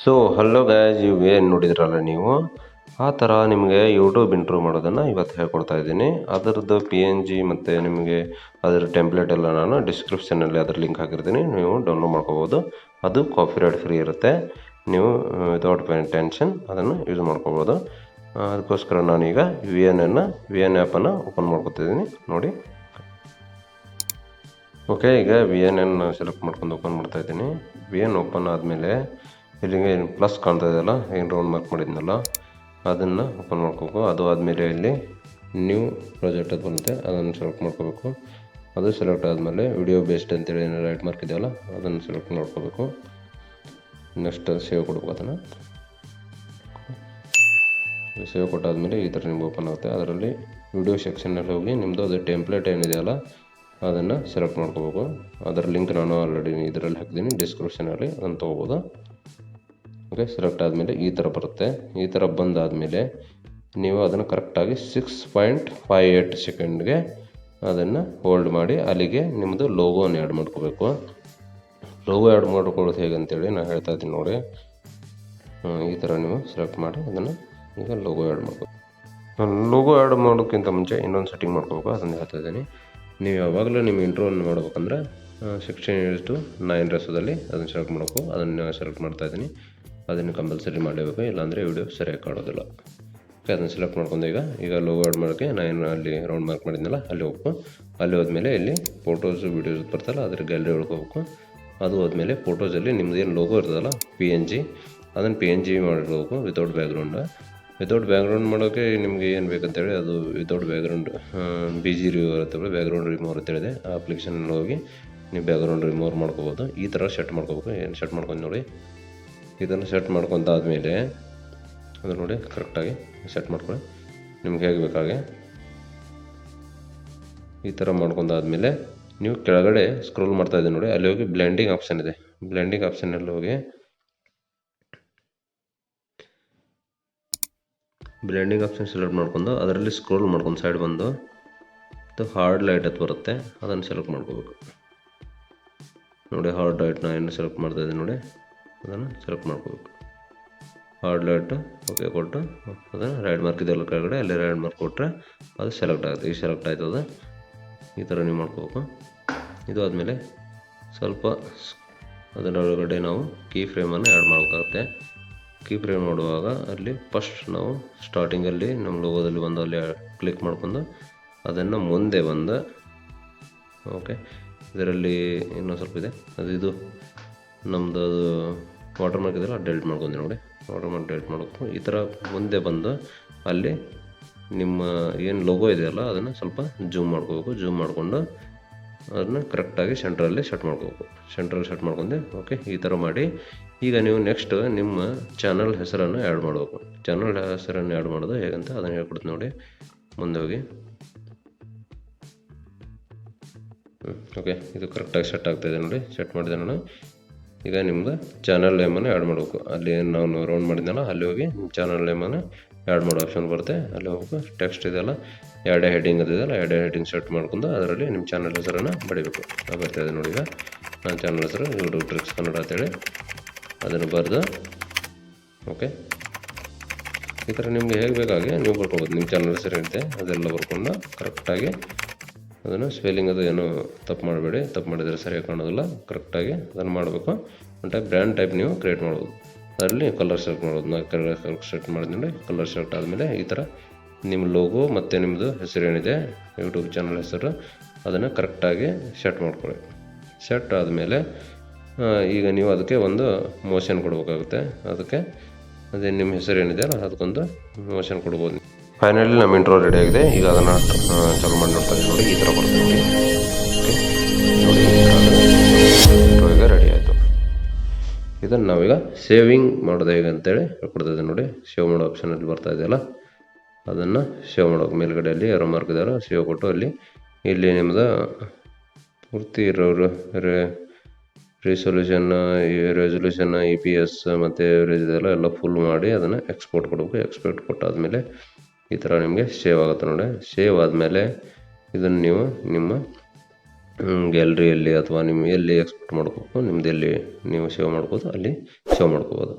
So hello guys, ಏನು ನೋಡಿದ್ರಲ್ಲ ನೀವು, ಆ ಥರ ನಿಮಗೆ ಯೂಟ್ಯೂಬ್ ಇಂಟ್ರೋ ಮಾಡೋದನ್ನು ಇವತ್ತು ಹೇಳ್ಕೊಡ್ತಾ ಇದ್ದೀನಿ. ಅದರದ್ದು PNG ಮತ್ತು ನಿಮಗೆ ಅದರ ಟೆಂಪ್ಲೇಟ್ ಎಲ್ಲ ನಾನು ಡಿಸ್ಕ್ರಿಪ್ಷನಲ್ಲಿ ಅದರ ಲಿಂಕ್ ಹಾಕಿರ್ತೀನಿ, ನೀವು ಡೌನ್ಲೋಡ್ ಮಾಡ್ಕೋಬೋದು. ಅದು ಕಾಪಿರೈಟ್ ಫ್ರೀ ಇರುತ್ತೆ, ನೀವು ವಿತೌಟ್ ಟೆನ್ಷನ್ ಅದನ್ನು ಯೂಸ್ ಮಾಡ್ಕೋಬೋದು. ಅದಕ್ಕೋಸ್ಕರ ನಾನೀಗ VN ಆ್ಯಪನ್ನು ಓಪನ್ ಮಾಡ್ಕೊತಿದ್ದೀನಿ ನೋಡಿ. ಓಕೆ, ಈಗ VN ಸೆಲೆಕ್ಟ್ ಮಾಡ್ಕೊಂಡು ಓಪನ್ ಮಾಡ್ತಾಯಿದ್ದೀನಿ. VN ಓಪನ್ ಆದಮೇಲೆ ಇಲ್ಲಿಗೆ ಪ್ಲಸ್ ಕಾಣ್ತಾ ಇದೆಯಲ್ಲ, ಏನು ರೌಂಡ್ ಮಾರ್ಕ್ ಮಾಡಿದ್ನಲ್ಲ ಅದನ್ನು ಓಪನ್ ಮಾಡ್ಕೋಬೇಕು. ಅದು ಆದಮೇಲೆ ಇಲ್ಲಿ ನ್ಯೂ ಪ್ರಾಜೆಕ್ಟ್ ಅದು ಬರುತ್ತೆ, ಅದನ್ನು ಸೆಲೆಕ್ಟ್ ಮಾಡ್ಕೋಬೇಕು. ಅದು ಸೆಲೆಕ್ಟ್ ಆದಮೇಲೆ ವಿಡಿಯೋ ಬೇಸ್ಡ್ ಅಂತೇಳಿ ಏನು ರೈಟ್ ಮಾರ್ಕ್ ಇದೆಯಲ್ಲ ಅದನ್ನು ಸೆಲೆಕ್ಟ್ ಮಾಡ್ಕೋಬೇಕು. ನೆಕ್ಸ್ಟ್ ಸೇವ್ ಕೊಡ್ಬೇಕು. ಅದನ್ನು ಸೇವ್ ಕೊಟ್ಟಾದಮೇಲೆ ಈ ಥರ ನಿಮ್ಗೆ ಓಪನ್ ಆಗುತ್ತೆ. ಅದರಲ್ಲಿ ವಿಡಿಯೋ ಸೆಕ್ಷನ್ನಲ್ಲಿ ಹೋಗಿ ನಿಮ್ಮದು ಅದು ಟೆಂಪ್ಲೇಟ್ ಏನಿದೆಯಲ್ಲ ಅದನ್ನು ಸೆಲೆಕ್ಟ್ ಮಾಡ್ಕೋಬೇಕು. ಅದರ ಲಿಂಕ್ ನಾನು ಆಲ್ರೆಡಿ ಇದರಲ್ಲಿ ಹಾಕಿದ್ದೀನಿ ಡಿಸ್ಕ್ರಿಪ್ಷನಲ್ಲಿ, ಅದನ್ನು ತೊಗೋಬೋದು. ಓಕೆ, ಸೆಲೆಕ್ಟ್ ಆದಮೇಲೆ ಈ ಥರ ಬರುತ್ತೆ. ಈ ಥರ ಬಂದಾದಮೇಲೆ ನೀವು ಅದನ್ನು ಕರೆಕ್ಟಾಗಿ 6.58 ಸೆಕೆಂಡ್ಗೆ ಅದನ್ನು ಹೋಲ್ಡ್ ಮಾಡಿ ಅಲ್ಲಿಗೆ ನಿಮ್ಮದು ಲೋಗೋನ ಆ್ಯಡ್ ಮಾಡ್ಕೋಬೇಕು. ಲೋಗೋ ಆ್ಯಡ್ ಮಾಡ್ಕೊಳ್ಳೋದು ಹೇಗೆ ಅಂತೇಳಿ ನಾನು ಹೇಳ್ತಾ ಇದ್ದೀನಿ ನೋಡಿ. ಈ ಥರ ನೀವು ಸೆಲೆಕ್ಟ್ ಮಾಡಿ ಅದನ್ನು ಈಗ ಲೋಗೋ ಆ್ಯಡ್ ಮಾಡ್ಕೋಬೇಕು. ಲೋಗೋ ಆ್ಯಡ್ ಮಾಡೋಕ್ಕಿಂತ ಮುಂಚೆ ಇನ್ನೊಂದು ಸೆಟ್ಟಿಂಗ್ ಮಾಡ್ಕೋಬೇಕು, ಅದನ್ನು ಹೇಳ್ತಾ ಇದ್ದೀನಿ. ನೀವು ಯಾವಾಗಲೂ ನಿಮ್ಮ ಇಂಟ್ರೋವನ್ನು ಮಾಡ್ಬೇಕಂದ್ರೆ 16:9 ರೇಸೋದಲ್ಲಿ ಅದನ್ನು ಸೆಲೆಕ್ಟ್ ಮಾಡಬೇಕು. ಅದನ್ನು ಸೆಲೆಕ್ಟ್ ಮಾಡ್ತಾಯಿದ್ದೀನಿ. ಅದನ್ನು ಕಂಪಲ್ಸರಿ ಮಾಡಲೇಬೇಕು, ಇಲ್ಲಾಂದರೆ ವಿಡಿಯೋ ಸರಿಯಾಗಿ ಕಾಣೋದಿಲ್ಲ. ಓಕೆ, ಅದನ್ನು ಸೆಲೆಕ್ಟ್ ಮಾಡ್ಕೊಂಡು ಈಗ ಲೋಗೋ ಆ್ಯಡ್ ಮಾಡೋಕ್ಕೆ ನಾನು ಅಲ್ಲಿ ರೌಂಡ್ ಮಾರ್ಕ್ ಮಾಡಿದ್ನಲ್ಲ ಅಲ್ಲಿ ಹೋಗ್ಬೇಕು. ಅಲ್ಲಿ ಹೋದ್ಮೇಲೆ ಇಲ್ಲಿ ಫೋಟೋಸು ವೀಡಿಯೋಸ್ ಬರ್ತಲ್ಲ ಅದ್ರ ಗ್ಯಾಲರಿ ಹೋಗ್ಬೇಕು. ಅದು ಹೋದ್ಮೇಲೆ ಫೋಟೋಸಲ್ಲಿ ನಿಮ್ದು ಏನು ಲೋಗೋ ಇರ್ತದಲ್ಲ PNG, ಅದನ್ನು PNG ಮಾಡಿರ್ಬೇಕು ವಿತೌಟ್ ಬ್ಯಾಕ್ಗ್ರೌಂಡ್. ವಿತೌಟ್ ಬ್ಯಾಕ್ಗ್ರೌಂಡ್ ಮಾಡೋಕ್ಕೆ ನಿಮಗೆ ಏನು ಬೇಕಂತೇಳಿ ಅದು ವಿತೌಟ್ ಬ್ಯಾಕ್ಗ್ರೌಂಡ್ BG ರಿಮೂವ್ ಇರುತ್ತೆ, ಬ್ಯಾಕ್ಗ್ರೌಂಡ್ ರಿಮೂವ್ ಅಂತೇಳಿದೆ. ಆ ಅಪ್ಲಿಕೇಶನಲ್ಲಿ ಹೋಗಿ ನೀವು ಬ್ಯಾಕ್ಗ್ರೌಂಡ್ ರಿಮೂವ್ ಮಾಡ್ಕೋಬೋದು. ಈ ಥರ ಸೆಟ್ ಮಾಡ್ಕೋಬೇಕು. ಏನು ಸೆಟ್ ಮಾಡ್ಕೊಂಡು ನೋಡಿ, ಇದನ್ನು ಸೆಟ್ ಮಾಡ್ಕೊತಾದ್ಮೇಲೆ ಅದು ನೋಡಿ ಕರೆಕ್ಟಾಗಿ ಸೆಟ್ ಮಾಡ್ಕೊಳ್ಳಿ ನಿಮ್ಗೆ ಹೇಗೆ ಬೇಕಾಗೆ. ಈ ಥರ ಮಾಡ್ಕೊಂಡಾದ್ಮೇಲೆ ನೀವು ಕೆಳಗಡೆ ಸ್ಕ್ರೋಲ್ ಮಾಡ್ತಾಯಿದ್ದೀನಿ ನೋಡಿ, ಅಲ್ಲಿ ಹೋಗಿ ಬ್ಲೆಂಡಿಂಗ್ ಆಪ್ಷನ್ ಇದೆ. ಬ್ಲೆಂಡಿಂಗ್ ಆಪ್ಷನಲ್ಲಿ ಹೋಗಿ ಬ್ಲೆಂಡಿಂಗ್ ಆಪ್ಷನ್ ಸೆಲೆಕ್ಟ್ ಮಾಡ್ಕೊಂಡು ಅದರಲ್ಲಿ ಸ್ಕ್ರೋಲ್ ಮಾಡ್ಕೊಂಡು ಸೈಡ್ ಬಂದು ಹಾರ್ಡ್ ಲೈಟ್ ಅಂತ ಬರುತ್ತೆ, ಅದನ್ನು ಸೆಲೆಕ್ಟ್ ಮಾಡ್ಕೋಬೇಕು ನೋಡಿ. ಹಾರ್ಡ್ ಲೈಟ್ನ ಏನು ಸೆಲೆಕ್ಟ್ ಮಾಡ್ತಾಯಿದ್ದೀನಿ ನೋಡಿ, ಅದನ್ನು ಸೆಲೆಕ್ಟ್ ಮಾಡ್ಕೋಬೇಕು. ಹಾರ್ಡ್ ಲೈಟ್ ಓಕೆ ಕೊಟ್ಟು ಅದನ್ನು ರೈಟ್ ಮಾರ್ಕ್ ಇದೆಲ್ಲ ಕೆಳಗಡೆ, ಅಲ್ಲಿ ರೈಟ್ ಮಾರ್ಕ್ ಕೊಟ್ಟರೆ ಅದು ಸೆಲೆಕ್ಟ್ ಆಗುತ್ತೆ. ಈಗ ಸೆಲೆಕ್ಟ್ ಆಯ್ತದ. ಈ ಥರ ನೀವು ಮಾಡ್ಕೋಬೇಕು. ಇದು ಆದಮೇಲೆ ಸ್ವಲ್ಪ ಅದರೊಳಗಡೆ ನಾವು ಕೀ ಫ್ರೇಮನ್ನು ಆ್ಯಡ್ ಮಾಡಬೇಕಾಗುತ್ತೆ. ಕೀ ಫ್ರೇಮ್ ಮಾಡುವಾಗ ಅಲ್ಲಿ ಫಸ್ಟ್ ನಾವು ಸ್ಟಾರ್ಟಿಂಗಲ್ಲಿ ನಮ್ಮ ಲೋಗೋದಲ್ಲಿ ಬಂದು ಅಲ್ಲಿ ಕ್ಲಿಕ್ ಮಾಡ್ಕೊಂಡು ಅದನ್ನು ಮುಂದೆ ಬಂದು ಓಕೆ, ಇದರಲ್ಲಿ ಇನ್ನೊಂದು ಸ್ವಲ್ಪ ಇದೆ, ಇದು ನಮ್ಮದು ಅದು ವಾಟರ್ ಮಾರ್ಕ್ ಇದೆಲ್ಲ ಡೆಲಿಟ್ ಮಾಡ್ಕೊಂಡೆ ನೋಡಿ. ವಾಟರ್ ಮಾರ್ಕ್ ಡೆಲಿಟ್ ಮಾಡಬೇಕು. ಈ ಥರ ಮುಂದೆ ಬಂದು ಅಲ್ಲಿ ನಿಮ್ಮ ಏನು ಲೋಗೋ ಇದೆಯಲ್ಲ ಅದನ್ನು ಸ್ವಲ್ಪ ಜೂಮ್ ಮಾಡ್ಕೋಬೇಕು. ಜೂಮ್ ಮಾಡಿಕೊಂಡು ಅದನ್ನು ಕರೆಕ್ಟಾಗಿ ಸೆಂಟ್ರಲ್ಲಿ ಸೆಟ್ ಮಾಡ್ಕೋಬೇಕು. ಸೆಂಟ್ರಲ್ಲಿ ಸೆಟ್ ಮಾಡ್ಕೊಂಡೆ ಓಕೆ. ಈ ಥರ ಮಾಡಿ ಈಗ ನೀವು ನೆಕ್ಸ್ಟ್ ನಿಮ್ಮ ಚಾನಲ್ ಹೆಸರನ್ನು ಆ್ಯಡ್ ಮಾಡಬೇಕು. ಚಾನಲ್ ಹೆಸರನ್ನು ಆ್ಯಡ್ ಮಾಡೋದು ಹೇಗಂತ ಅದನ್ನು ಹೇಳ್ಕೊಡ್ತೀನಿ ನೋಡಿ. ಮುಂದೆ ಹೋಗಿ ಓಕೆ, ಇದು ಕರೆಕ್ಟಾಗಿ ಸೆಟ್ ಆಗ್ತಾಯಿದೆ ನೋಡಿ. ಸೆಟ್ ಮಾಡಿದೆ ನಾನು. ಈಗ ನಿಮ್ಮದು ಚಾನಲ್ ನೇಮನ್ನು ಆ್ಯಡ್ ಮಾಡಬೇಕು. ಅಲ್ಲಿ ನಾನು ರೌಂಡ್ ಮಾಡಿದ್ನಲ್ಲ ಅಲ್ಲಿ ಹೋಗಿ ಚಾನಲ್ ನೇಮನ್ನು ಆ್ಯಡ್ ಮಾಡೋ ಆಪ್ಷನ್ ಬರುತ್ತೆ, ಅಲ್ಲಿ ಹೋಗ್ಬೇಕು. ಟೆಕ್ಸ್ಟ್ ಇದೆಯಲ್ಲ ಎರಡೇ ಹೆಡ್ಡಿಂಗ್ ಅದಿದೆಯಲ್ಲ ಎರಡೇ ಹೆಡ್ಡಿಂಗ್ ಸೆಟ್ ಮಾಡ್ಕೊಂಡು ಅದರಲ್ಲಿ ನಿಮ್ಮ ಚಾನಲ್ ಹೆಸರನ್ನು ಬಡಿಬೇಕು. ಬರ್ತಾಯಿದೆ ನೋಡಿ. ಈಗ ನನ್ನ ಚಾನಲ್ ಹೆಸರು ಯೂಟ್ಯೂಬ್ ಟ್ರಿಕ್ಸ್ ಕನ್ನಡ ಅಂತೇಳಿ ಅದನ್ನು ಬರೆದು ಓಕೆ. ಈ ಥರ ನಿಮಗೆ ಹೇಗೆ ಬೇಕಾಗಿ ನೀವು ಬರ್ಕೋಬೋದು. ನಿಮ್ಮ ಚಾನಲ್ ಹೆಸರು ಇರುತ್ತೆ ಅದೆಲ್ಲ ಬರ್ಕೊಂಡು ಕರೆಕ್ಟಾಗಿ ಅದನ್ನು ಸ್ಪೆಲ್ಲಿಂಗ್ ಅದು ಏನೋ ತಪ್ಪು ಮಾಡಬೇಡಿ. ತಪ್ಪು ಮಾಡಿದರೆ ಸರಿಯಾಗಿ ಕಾಣೋದಿಲ್ಲ. ಕರೆಕ್ಟಾಗಿ ಅದನ್ನು ಮಾಡಬೇಕು. ಒಂದು ಟೈಪ್ ಬ್ರ್ಯಾಂಡ್ ಟೈಪ್ ನೀವು ಕ್ರಿಯೇಟ್ ಮಾಡ್ಬೋದು. ಅದರಲ್ಲಿ ಕಲರ್ ಸೆಲೆಕ್ಟ್ ಮಾಡ್ಬೋದು. ನಾನು ಕಲರ್ ಸೆಲೆಕ್ಟ್ ಮಾಡಿದ್ಮೇಲೆ ಕಲರ್ ಸೆಲೆಕ್ಟ್ ಆದಮೇಲೆ ಈ ಥರ ನಿಮ್ಮ ಲೋಗೋ ಮತ್ತು ನಿಮ್ಮದು ಹೆಸರು ಏನಿದೆ ಯೂಟ್ಯೂಬ್ ಚಾನಲ್ ಹೆಸರು ಅದನ್ನು ಕರೆಕ್ಟಾಗಿ ಸೆಟ್ ಮಾಡ್ಕೊಳ್ಳಿ. ಸೆಟ್ ಆದಮೇಲೆ ಈಗ ನೀವು ಅದಕ್ಕೆ ಒಂದು ಮೋಷನ್ ಕೊಡಬೇಕಾಗುತ್ತೆ. ಅದಕ್ಕೆ ಅದೇ ನಿಮ್ಮ ಹೆಸರು ಏನಿದೆ ಅಲ್ಲ ಅದಕ್ಕೊಂದು ಮೋಷನ್ ಕೊಡ್ಬೋದು. ಫೈನಲಿ ನಮ್ಮ ಇಂಟ್ರೋ ರೆಡಿ ಆಗಿದೆ. ಈಗ ಅದನ್ನು ಚಾಲು ಮಾಡಿ ನೋಡ್ತಾ ಇದ್ದೀವಿ ನೋಡಿ. ಈ ಥರ ಬರುತ್ತೆ ನೋಡಿ. ಓಕೆ ನೋಡಿ, ಇಂಟ್ರೋ ಈಗ ರೆಡಿ ಆಯಿತು. ಇದನ್ನು ನಾವೀಗ ಸೇವಿಂಗ್ ಮಾಡೋದು ಹೇಗೆ ಅಂತೇಳಿ ಹೇಳ್ಕೊಡ್ತಾಯಿದ್ದೆ ನೋಡಿ. ಸೇವ್ ಮಾಡೋ ಆಪ್ಷನಲ್ಲಿ ಬರ್ತಾ ಇದೆಯಲ್ಲ ಅದನ್ನು ಸೇವ್ ಮಾಡೋಕೆ ಮೇಲ್ಗಡೆಯಲ್ಲಿ ಯಾರೋ ಮಾರ್ಕ್ ಇದೆಯಲ್ಲ ಸೇವ್ ಕೊಟ್ಟು ಅಲ್ಲಿ ಇಲ್ಲಿ ನಿಮ್ಮದು ಪೂರ್ತಿ ಇರೋರು ರೆಸೊಲ್ಯೂಷನ್ EPS ಮತ್ತು ಎವರೇಜ್ ಇದೆಲ್ಲ ಎಲ್ಲ ಫುಲ್ ಮಾಡಿ ಅದನ್ನು ಎಕ್ಸ್ಪೋರ್ಟ್ ಕೊಡಬೇಕು. ಎಕ್ಸ್ಪೋರ್ಟ್ ಕೊಟ್ಟಾದಮೇಲೆ ಈ ಥರ ನಿಮಗೆ ಸೇವ್ ಆಗುತ್ತೆ ನೋಡಿ. ಸೇವ್ ಆದಮೇಲೆ ಇದನ್ನು ನೀವು ನಿಮ್ಮ ಗ್ಯಾಲರಿಯಲ್ಲಿ ಅಥವಾ ನಿಮ್ಮ ಎಲ್ಲಿ ಎಕ್ಸ್ಪೋರ್ಟ್ ಮಾಡ್ಕೋಬೇಕು ನಿಮ್ದು ಎಲ್ಲಿ ನೀವು ಸೇವ್ ಮಾಡ್ಬೋದು ಅಲ್ಲಿ ಸೇವ್ ಮಾಡ್ಕೋಬೋದು.